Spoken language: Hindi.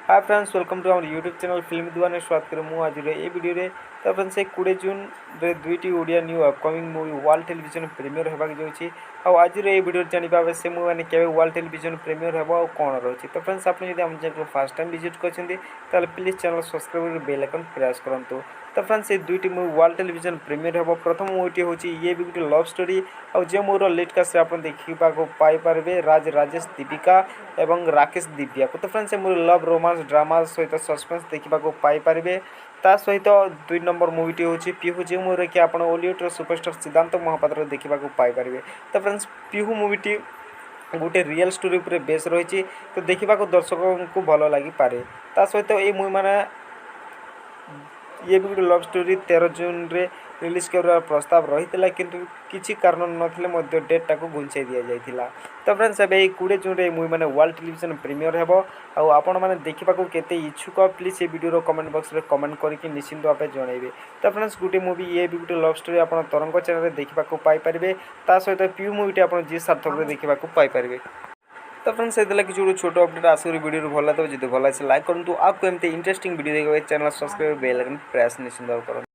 Hi friends welcome to our YouTube channel फिल्मी दुआने स्वागत करें मु आज ये वीडियो रे तो फ्रेंड्स 20 जून रे दुईटी Odia new upcoming movie world television premiere होबाक जाउछि आ आज रे वीडियो जानिबा से मूवी माने केबे वर्ल्ड टेलीविजन प्रीमियर होबो आ कोन रहछि। तो फ्रेंड्स आपन यदि हम चैनल को फर्स्ट टाइम विजिट करछन्ती ताले प्लीज चैनल सब्सक्राइब कर बेल आइकन प्रेस करंतु। तो फ्रेंड्स ये दुईटी मूवी वर्ल्ड टेलीविजन प्रीमियर होबो। प्रथम मूवी होछि ये भी गुटे लव स्टोरी आ जे मोर लीड कास्ट रे आपन देखिबा को पाई परबे राजेश दीपिका एवं राकेश दिव्या को। तो friends more love romance drama सहित सस्पेंस देखा पाई पारे। ता सहित 2 नंबर मूवीटी होची पिहू जे मूवी कि आप ओलीउड सुपरस्टार सिद्धांत महापात्र देखा पाई पारे। तो फ्रेंड्स पिहू मूवीटी गोटे रियल स्टोरी उपर बेस रही तो देखा दर्शकों को भल लगी पारे। ता सहित ये मूवी मैंने ये भी गोटे लव स्टोरी 13 जून रे रिलीज कर प्रस्ताव रही है किंतु किसी कारण नथिले डेटा को घुंचाई दि जाइथिला। तो फ्रेंड्स एबे 20 जून रे मूवी माने वर्ल्ड टेलीविजन प्रीमियर हेबो आ आपण माने देखिबा को केते इच्छुक प्लीज ये वीडियो रो कमेंट बॉक्स रे कमेंट करके निश्चिंत भाबे जणाइबे। तो फ्रेंड्स गुटे मूवी ये भी गोटे लव स्टोरी आपण तरंग चैनल रे देखिबा को पाई परिबे। ता सहित पीयू मूवीटी आपण जी सार्थक रे देखिबा को पाई परिबे। तो फ्रेंड्स ये किसी छोटो अपडेट आसो वीडियो भल लगे जब भल लाइक करूँ। आपको एमती इंटरेस्टिंग वीडियो देखा channel subscribe bell icon press निश्चिंत करूँ।